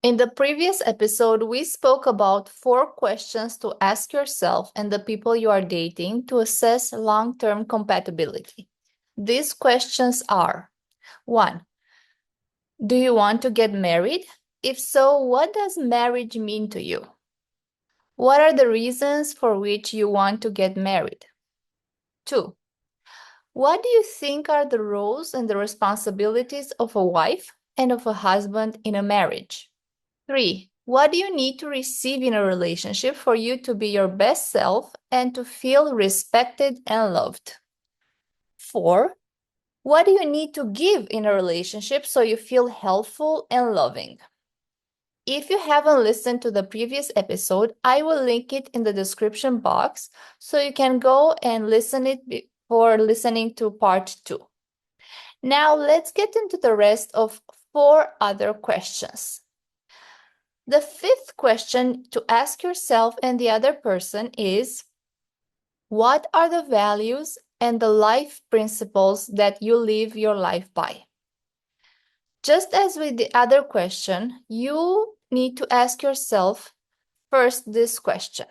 In the previous episode, we spoke about 4 questions to ask yourself and the people you are dating to assess long-term compatibility. These questions are: 1. Do you want to get married? If so, what does marriage mean to you? What are the reasons for which you want to get married? 2. What do you think are the roles and the responsibilities of a wife and of a husband in a marriage? 3. What do you need to receive in a relationship for you to be your best self and to feel respected and loved? 4. What do you need to give in a relationship so you feel helpful and loving? If you haven't listened to the previous episode, I will link it in the description box so you can go and listen it before listening to part 2. Now let's get into the rest of 4 other questions. The 5th question to ask yourself and the other person is: what are the values and the life principles that you live your life by? Just as with the other question, you need to ask yourself first this question.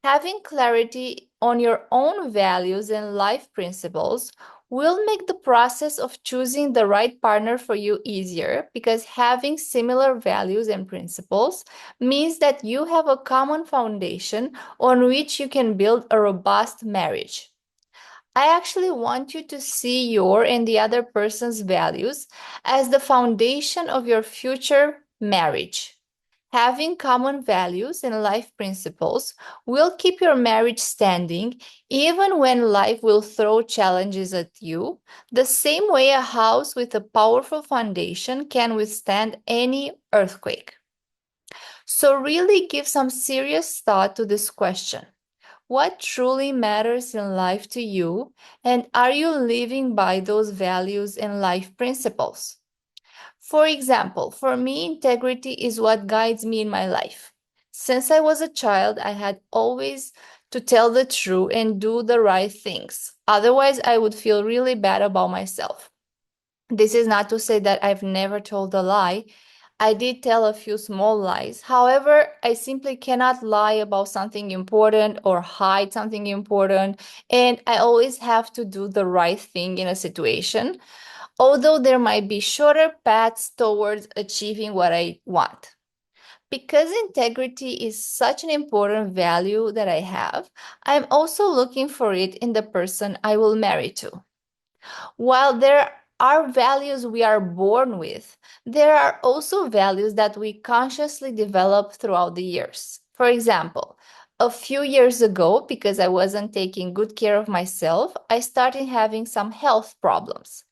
Having clarity on your own values and life principles will make the process of choosing the right partner for you easier, because having similar values and principles means that you have a common foundation on which you can build a robust marriage. I actually want you to see your and the other person's values as the foundation of your future marriage. Having common values and life principles will keep your marriage standing even when life will throw challenges at you, the same way a house with a powerful foundation can withstand any earthquake. So, really give some serious thought to this question. What truly matters in life to you, and are you living by those values and life principles? For example, for me, integrity is what guides me in my life. Since I was a child, I had always to tell the truth and do the right things. Otherwise, I would feel really bad about myself. This is not to say that I've never told a lie. I did tell a few small lies. However, I simply cannot lie about something important or hide something important, and I always have to do the right thing in a situation, although there might be shorter paths towards achieving what I want. Because integrity is such an important value that I have, I'm also looking for it in the person I will marry to. While there are values we are born with, there are also values that we consciously develop throughout the years. For example, a few years ago, because I wasn't taking good care of myself, I started having some health problems.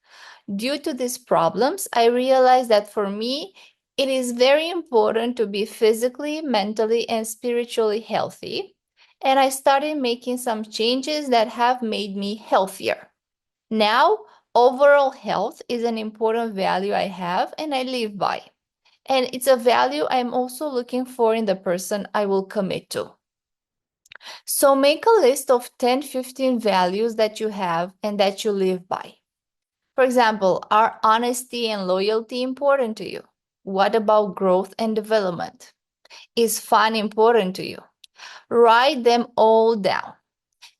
Due to these problems, I realized that for me, it is very important to be physically, mentally, and spiritually healthy. And I started making some changes that have made me healthier. Now, overall health is an important value I have and I live by. And it's a value I'm also looking for in the person I will commit to. So make a list of 10-15 values that you have and that you live by. For example, are honesty and loyalty important to you? What about growth and development? Is fun important to you? Write them all down.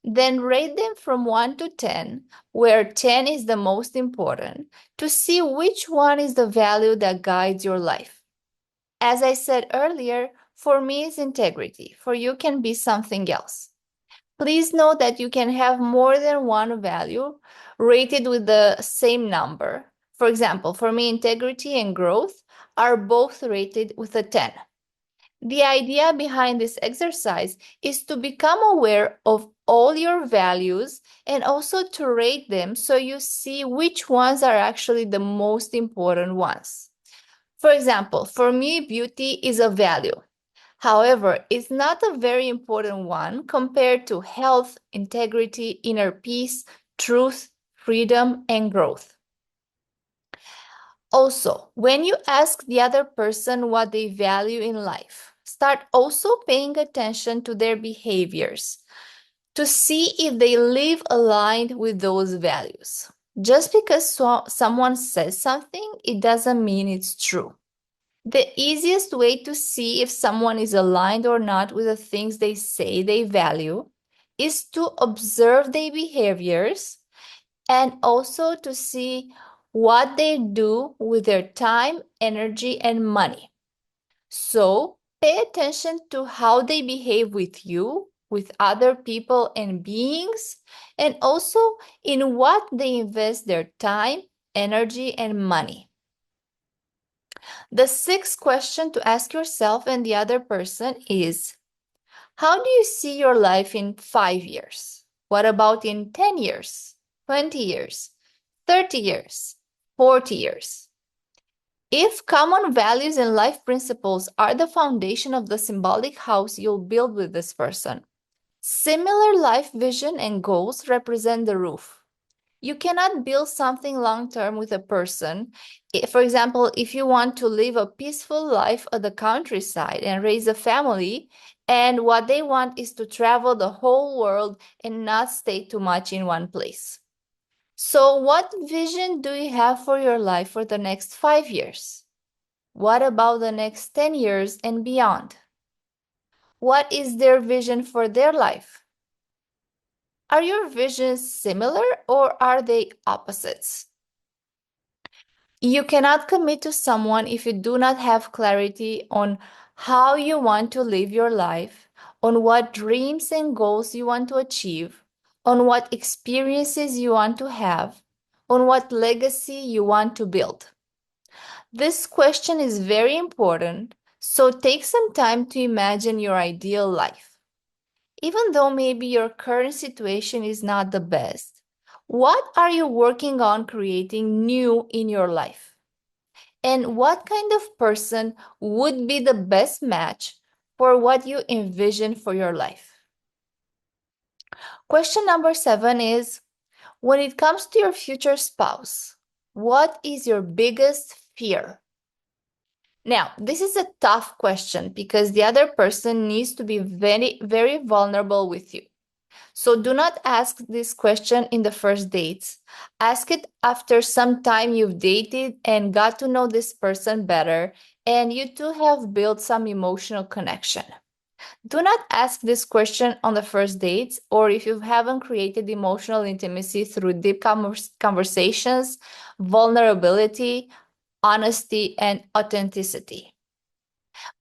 Then rate them from 1 to 10, where 10 is the most important, to see which one is the value that guides your life. As I said earlier, for me it's integrity. For you can be something else. Please note that you can have more than one value rated with the same number. For example, for me, integrity and growth are both rated with a 10. The idea behind this exercise is to become aware of all your values and also to rate them so you see which ones are actually the most important ones. For example, for me, beauty is a value. However, it's not a very important one compared to health, integrity, inner peace, truth, freedom, and growth. Also, when you ask the other person what they value in life, start also paying attention to their behaviors to see if they live aligned with those values. Just because someone says something, it doesn't mean it's true. The easiest way to see if someone is aligned or not with the things they say they value is to observe their behaviors and also to see what they do with their time, energy, and money. So pay attention to how they behave with you, with other people and beings, and also in what they invest their time, energy, and money. The sixth question to ask yourself and the other person is, how do you see your life in 5 years? What about in 10 years, 20 years, 30 years, 40 years? If common values and life principles are the foundation of the symbolic house you'll build with this person, similar life vision and goals represent the roof. You cannot build something long-term with a person. For example, if you want to live a peaceful life at the countryside and raise a family, and what they want is to travel the whole world and not stay too much in one place. So what vision do you have for your life for the next 5 years? What about the next 10 years and beyond? What is their vision for their life? Are your visions similar or are they opposites? You cannot commit to someone if you do not have clarity on how you want to live your life, on what dreams and goals you want to achieve, on what experiences you want to have, on what legacy you want to build. This question is very important, so take some time to imagine your ideal life. Even though maybe your current situation is not the best, what are you working on creating new in your life? And what kind of person would be the best match for what you envision for your life? Question number 7 is, when it comes to your future spouse, what is your biggest fear? Now, this is a tough question because the other person needs to be very, very vulnerable with you. So do not ask this question in the first dates. Ask it after some time you've dated and got to know this person better and you two have built some emotional connection. Do not ask this question on the first dates or if you haven't created emotional intimacy through deep conversations, vulnerability, honesty, and authenticity.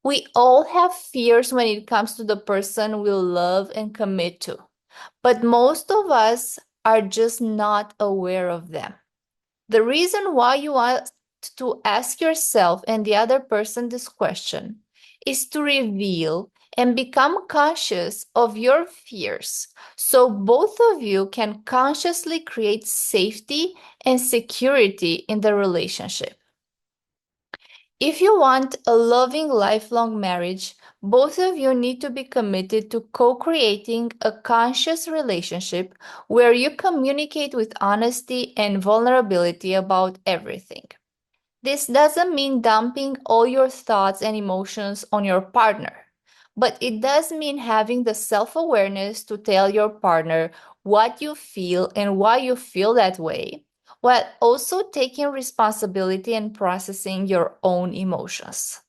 We all have fears when it comes to the person we love and commit to, but most of us are just not aware of them. The reason why you want to ask yourself and the other person this question is to reveal and become conscious of your fears so both of you can consciously create safety and security in the relationship. If you want a loving lifelong marriage, both of you need to be committed to co-creating a conscious relationship where you communicate with honesty and vulnerability about everything. This doesn't mean dumping all your thoughts and emotions on your partner, but it does mean having the self-awareness to tell your partner what you feel and why you feel that way, while also taking responsibility and processing your own emotions.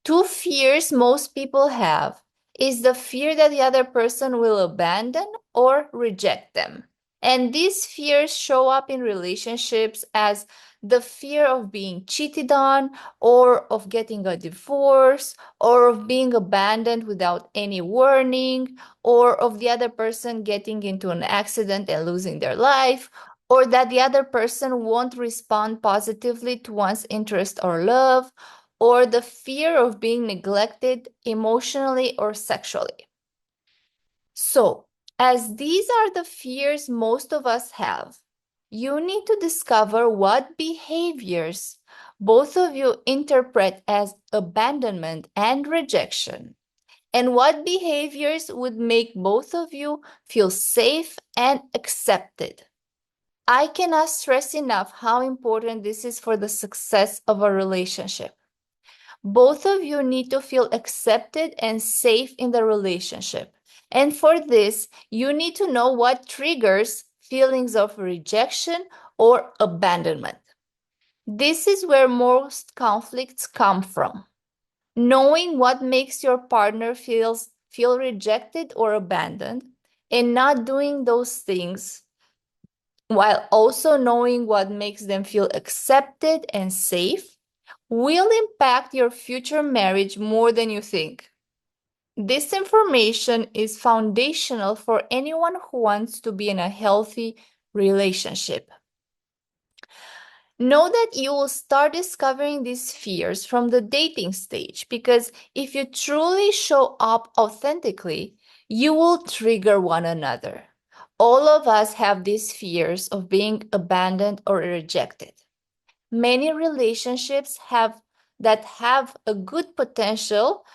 Two fears most people have is the fear that the other person will abandon or reject them. And these fears show up in relationships as the fear of being cheated on, or of getting a divorce, or of being abandoned without any warning, or of the other person getting into an accident and losing their life, or that the other person won't respond positively to one's interest or love, or the fear of being neglected emotionally or sexually. So, as these are the fears most of us have, you need to discover what behaviors both of you interpret as abandonment and rejection, and what behaviors would make both of you feel safe and accepted. I cannot stress enough how important this is for the success of a relationship. Both of you need to feel accepted and safe in the relationship. And for this, you need to know what triggers feelings of rejection or abandonment. This is where most conflicts come from. Knowing what makes your partner feel rejected or abandoned and not doing those things while also knowing what makes them feel accepted and safe will impact your future marriage more than you think. This information is foundational for anyone who wants to be in a healthy relationship. Know that you will start discovering these fears from the dating stage because if you truly show up authentically, you will trigger one another. All of us have these fears of being abandoned or rejected. Many relationships that have a good potential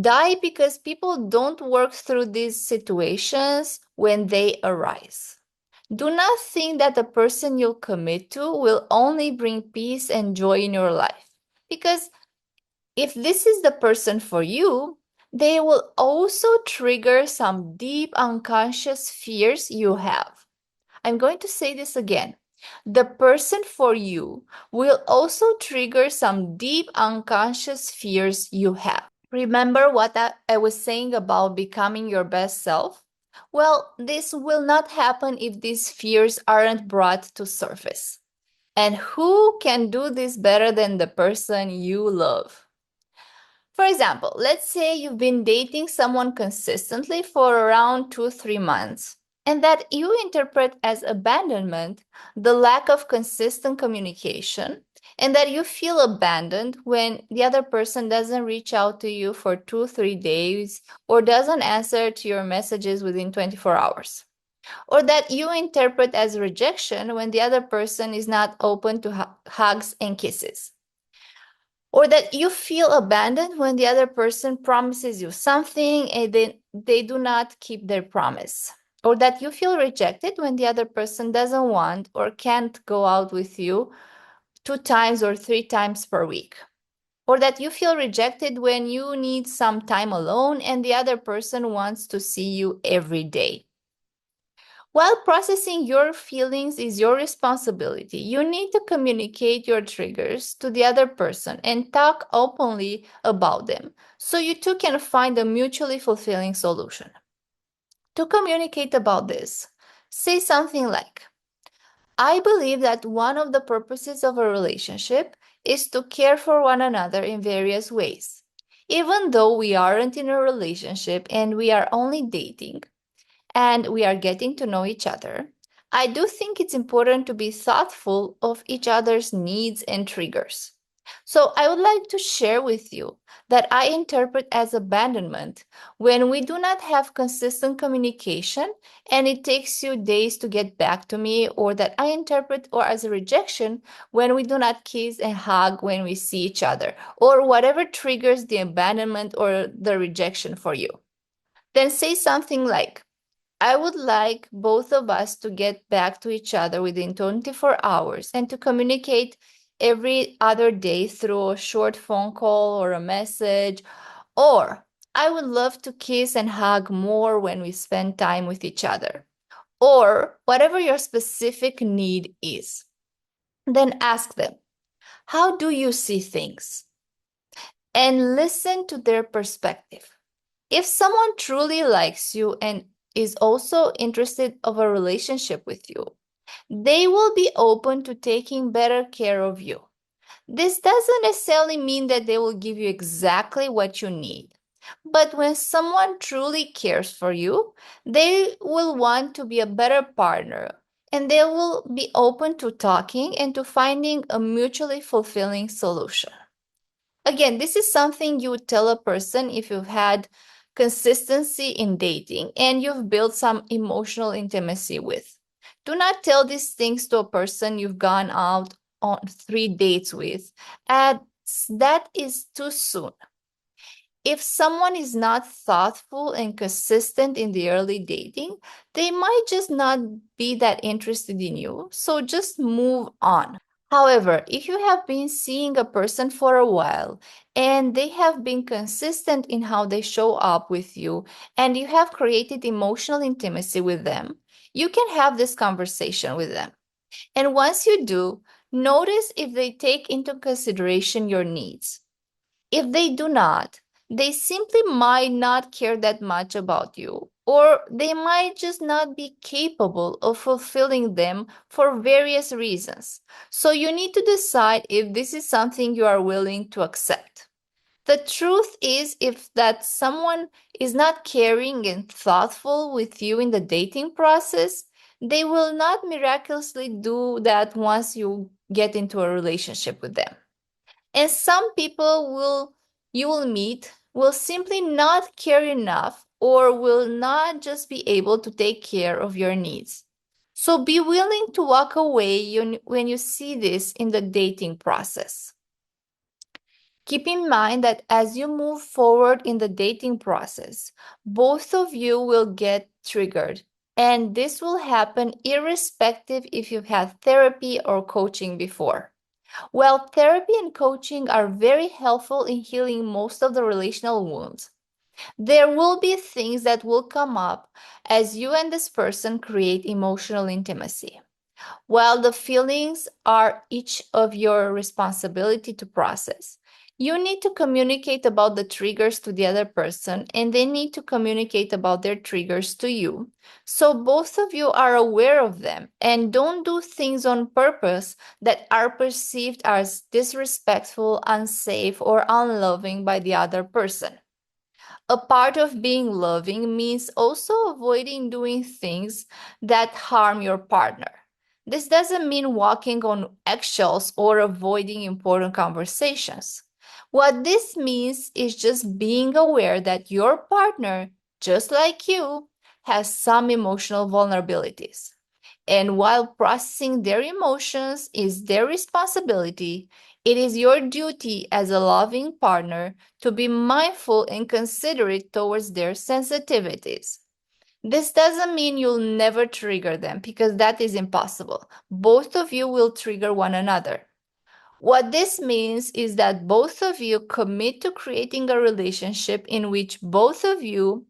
die because people don't work through these situations when they arise. Do not think that the person you'll commit to will only bring peace and joy in your life. Because if this is the person for you, they will also trigger some deep unconscious fears you have. I'm going to say this again. The person for you will also trigger some deep unconscious fears you have. Remember what I was saying about becoming your best self? Well, this will not happen if these fears aren't brought to surface. And who can do this better than the person you love? For example, let's say you've been dating someone consistently for around 2-3 months, and that you interpret as abandonment the lack of consistent communication, and that you feel abandoned when the other person doesn't reach out to you for 2-3 days or doesn't answer to your messages within 24 hours. Or that you interpret as rejection when the other person is not open to hugs and kisses. Or that you feel abandoned when the other person promises you something and then they do not keep their promise. Or that you feel rejected when the other person doesn't want or can't go out with you 2 times or 3 times per week. Or that you feel rejected when you need some time alone and the other person wants to see you every day. While processing your feelings is your responsibility, you need to communicate your triggers to the other person and talk openly about them so you two can find a mutually fulfilling solution. To communicate about this, say something like, I believe that one of the purposes of a relationship is to care for one another in various ways. Even though we aren't in a relationship and we are only dating, and we are getting to know each other, I do think it's important to be thoughtful of each other's needs and triggers. So I would like to share with you that I interpret as abandonment when we do not have consistent communication and it takes you days to get back to me, or that I interpret or as a rejection when we do not kiss and hug when we see each other, or whatever triggers the abandonment or the rejection for you. Then say something like, I would like both of us to get back to each other within 24 hours and to communicate every other day through a short phone call or a message. Or I would love to kiss and hug more when we spend time with each other. Or whatever your specific need is. Then ask them, how do you see things? And listen to their perspective. If someone truly likes you and is also interested of a relationship with you, they will be open to taking better care of you. This doesn't necessarily mean that they will give you exactly what you need. But when someone truly cares for you, they will want to be a better partner and they will be open to talking and to finding a mutually fulfilling solution. Again, this is something you would tell a person if you've had consistency in dating and you've built some emotional intimacy with. Do not tell these things to a person you've gone out on 3 dates with, as that is too soon. If someone is not thoughtful and consistent in the early dating, they might just not be that interested in you. So just move on. However, if you have been seeing a person for a while and they have been consistent in how they show up with you and you have created emotional intimacy with them, you can have this conversation with them. And once you do, Notice if they take into consideration your needs. If they do not, they simply might not care that much about you, or they might just not be capable of fulfilling them for various reasons. So you need to decide if this is something you are willing to accept. The truth is, if that someone is not caring and thoughtful with you in the dating process, they will not miraculously do that once you get into a relationship with them. And some people you will meet will simply not care enough or will not just be able to take care of your needs. So be willing to walk away when you see this in the dating process. Keep in mind that as you move forward in the dating process, both of you will get triggered. And this will happen irrespective if you've had therapy or coaching before. While therapy and coaching are very helpful in healing most of the relational wounds, there will be things that will come up as you and this person create emotional intimacy. While the feelings are each of your responsibility to process, you need to communicate about the triggers to the other person, and they need to communicate about their triggers to you. So both of you are aware of them and don't do things on purpose that are perceived as disrespectful, unsafe, or unloving by the other person. A part of being loving means also avoiding doing things that harm your partner. This doesn't mean walking on eggshells or avoiding important conversations. What this means is just being aware that your partner, just like you, has some emotional vulnerabilities. And while processing their emotions is their responsibility, it is your duty as a loving partner to be mindful and considerate towards their sensitivities. This doesn't mean you'll never trigger them because that is impossible. Both of you will trigger one another. What this means is that both of you commit to creating a relationship in which both of you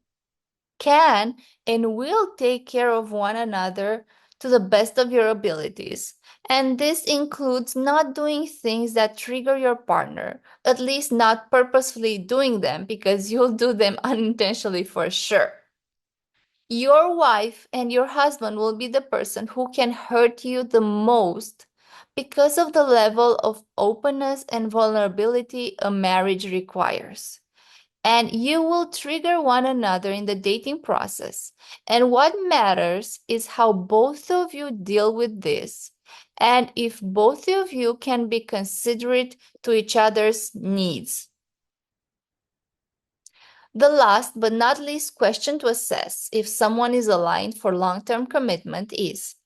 can and will take care of one another to the best of your abilities. And this includes not doing things that trigger your partner, at least not purposefully doing them because you'll do them unintentionally for sure. Your wife and your husband will be the person who can hurt you the most because of the level of openness and vulnerability a marriage requires. And you will trigger one another in the dating process. And what matters is how both of you deal with this, and if both of you can be considerate to each other's needs. The last but not least question to assess if someone is aligned for long-term commitment is,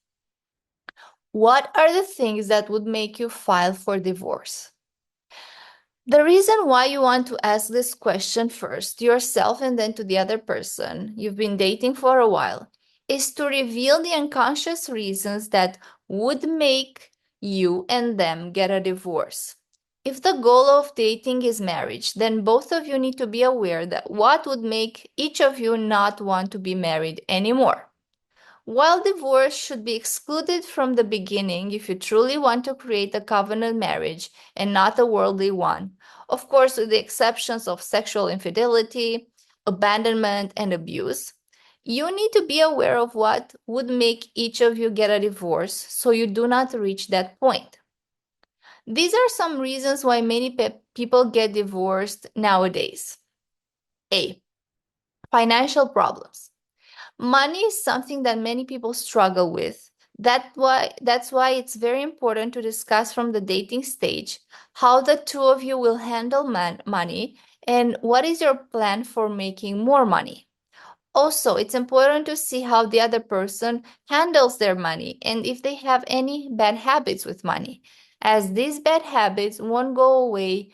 what are the things that would make you file for divorce? The reason why you want to ask this question first to yourself and then to the other person you've been dating for a while is to reveal the unconscious reasons that would make you and them get a divorce. If the goal of dating is marriage, then both of you need to be aware that what would make each of you not want to be married anymore. While divorce should be excluded from the beginning if you truly want to create a covenant marriage and not a worldly one, of course, with the exceptions of sexual infidelity, abandonment, and abuse, you need to be aware of what would make each of you get a divorce so you do not reach that point. These are some reasons why many people get divorced nowadays. A. Financial problems. Money is something that many people struggle with. That's why it's very important to discuss from the dating stage how the two of you will handle money and what is your plan for making more money. Also, it's important to see how the other person handles their money and if they have any bad habits with money, as these bad habits won't go away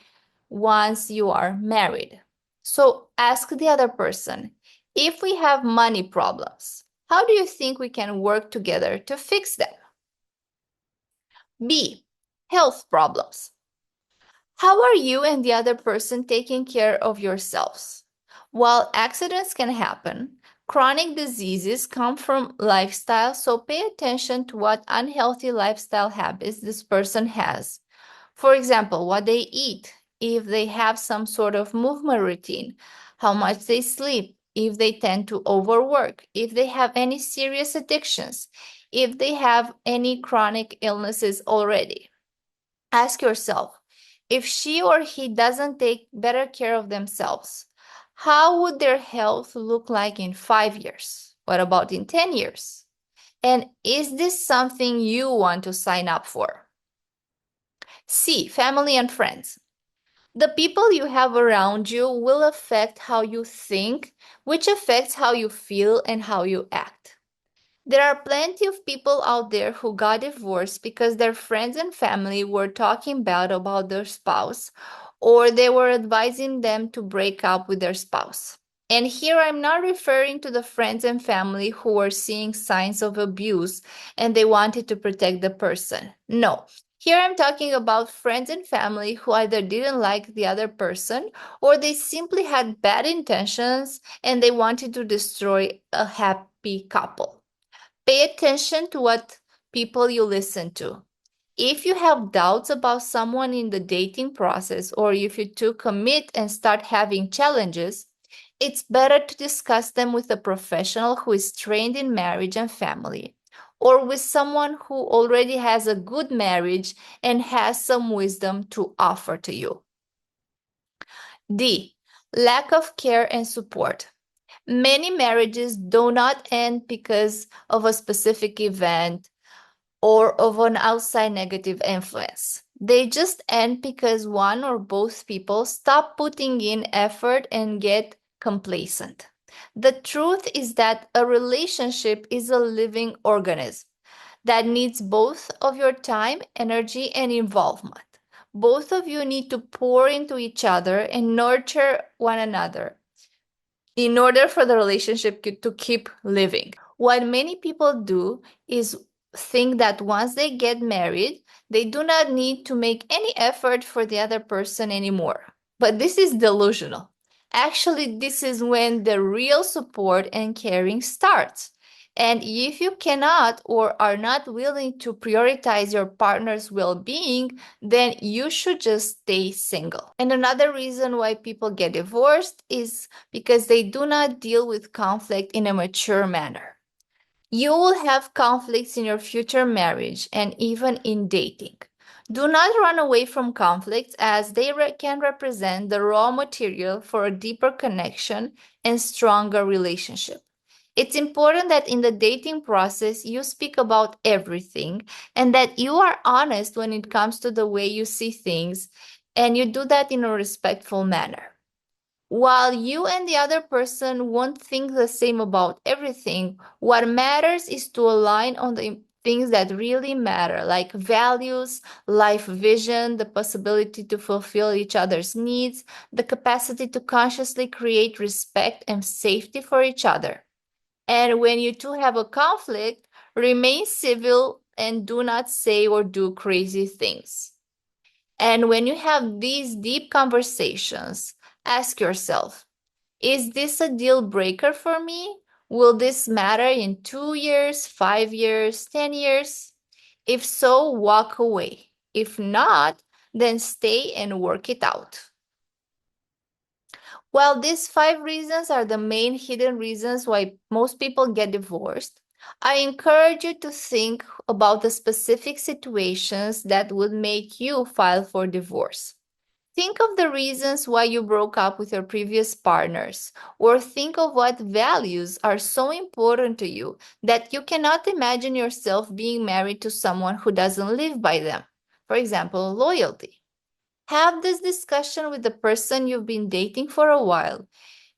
once you are married. So ask the other person, if we have money problems, how do you think we can work together to fix them? B. Health problems. How are you and the other person taking care of yourselves? While accidents can happen, Chronic diseases come from lifestyle, so pay attention to what unhealthy lifestyle habits this person has. For example, what they eat, if they have some sort of movement routine, how much they sleep, if they tend to overwork, if they have any serious addictions, if they have any chronic illnesses already. Ask yourself, if she or he doesn't take better care of themselves, how would their health look like in 5 years? What about in 10 years? And is this something you want to sign up for? C, family and friends. The people you have around you will affect how you think, which affects how you feel and how you act. There are plenty of people out there who got divorced because their friends and family were talking bad about their spouse, or they were advising them to break up with their spouse. And here I'm not referring to the friends and family who were seeing signs of abuse and they wanted to protect the person. No. Here I'm talking about friends and family who either didn't like the other person or they simply had bad intentions and they wanted to destroy a happy couple. Pay attention to what people you listen to. If you have doubts about someone in the dating process, or if you two commit and start having challenges, it's better to discuss them with a professional who is trained in marriage and family, or with someone who already has a good marriage and has some wisdom to offer to you. D. Lack of care and support. Many marriages do not end because of a specific event or of an outside negative influence. They just end because one or both people stop putting in effort and get complacent. The truth is that a relationship is a living organism that needs both of your time, energy, and involvement. Both of you need to pour into each other and nurture one another in order for the relationship to keep living. What many people do is think that once they get married, they do not need to make any effort for the other person anymore. But this is delusional. Actually, this is when the real support and caring starts. And if you cannot or are not willing to prioritize your partner's well being, then you should just stay single. And another reason why people get divorced is because they do not deal with conflict in a mature manner. You will have conflicts in your future marriage and even in dating. Do not run away from conflicts as they can represent the raw material for a deeper connection and stronger relationship. It's important that in the dating process, you speak about everything and that you are honest when it comes to the way you see things, and you do that in a respectful manner. While you and the other person won't think the same about everything, what matters is to align on the things that really matter, like values, life vision, the possibility to fulfill each other's needs, the capacity to consciously create respect and safety for each other. And when you two have a conflict, remain civil and do not say or do crazy things. And when you have these deep conversations, ask yourself, is this a deal breaker for me? Will this matter in 2 years, 5 years, 10 years? If so, walk away. If not, then stay and work it out. While these 5 reasons are the main hidden reasons why most people get divorced, I encourage you to think about the specific situations that would make you file for divorce. Think of the reasons why you broke up with your previous partners, or think of what values are so important to you that you cannot imagine yourself being married to someone who doesn't live by them. For example, loyalty. Have this discussion with the person you've been dating for a while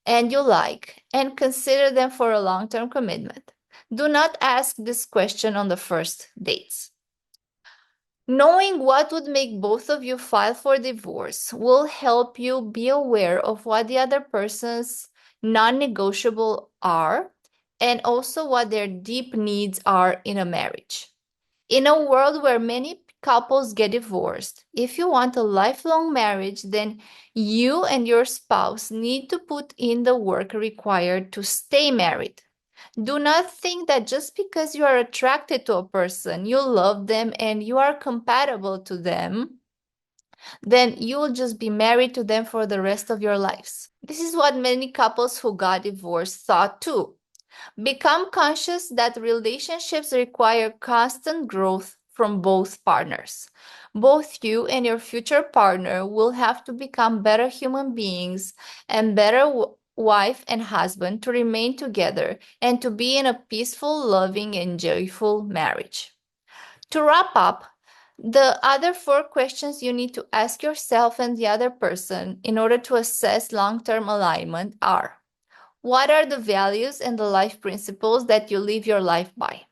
and you like, and consider them for a long-term commitment. Do not ask this question on the first dates. Knowing what would make both of you file for divorce will help you be aware of what the other person's non-negotiable are and also what their deep needs are in a marriage. In a world where many couples get divorced. If you want a lifelong marriage, then you and your spouse need to put in the work required to stay married. Do not think that just because you are attracted to a person, you love them, and you are compatible to them, then you will just be married to them for the rest of your lives. This is what many couples who got divorced thought too. Become conscious that relationships require constant growth from both partners. Both you and your future partner will have to become better human beings and better wife and husband to remain together and to be in a peaceful, loving, and joyful marriage. To wrap up, the other 4 questions you need to ask yourself and the other person in order to assess long-term alignment are: what are the values and the life principles that you live your life by?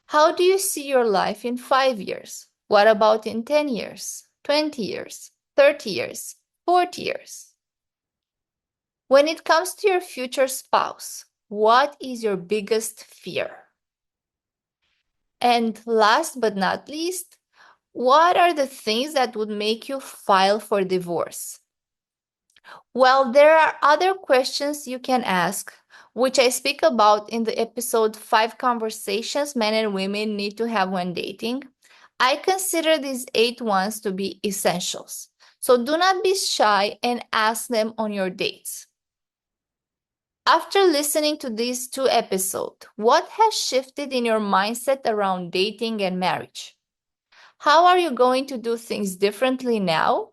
How do you see your life in 5 years? What about in 10 years, 20 years, 30 years, 40 years? When it comes to your future spouse, what is your biggest fear? And last but not least, what are the things that would make you file for divorce? Well, there are other questions you can ask, which I speak about in the episode 5 Conversations Men and Women Need to Have When Dating. I consider these 8 ones to be essentials. So do not be shy and ask them on your dates. After listening to these 2 episodes, what has shifted in your mindset around dating and marriage? How are you going to do things differently now?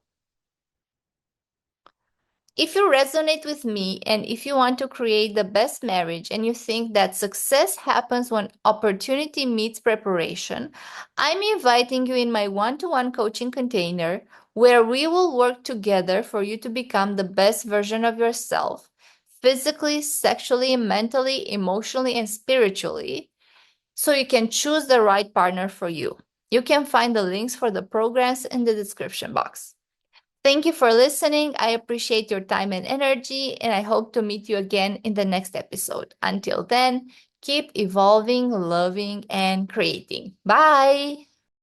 If you resonate with me and if you want to create the best marriage and you think that success happens when opportunity meets preparation, I'm inviting you in my one-to-one coaching container where we will work together for you to become the best version of yourself, physically, sexually, mentally, emotionally, and spiritually, so you can choose the right partner for you. You can find the links for the programs in the description box. Thank you for listening. I appreciate your time and energy, and I hope to meet you again in the next episode. Until then, keep evolving, loving, and creating. Bye.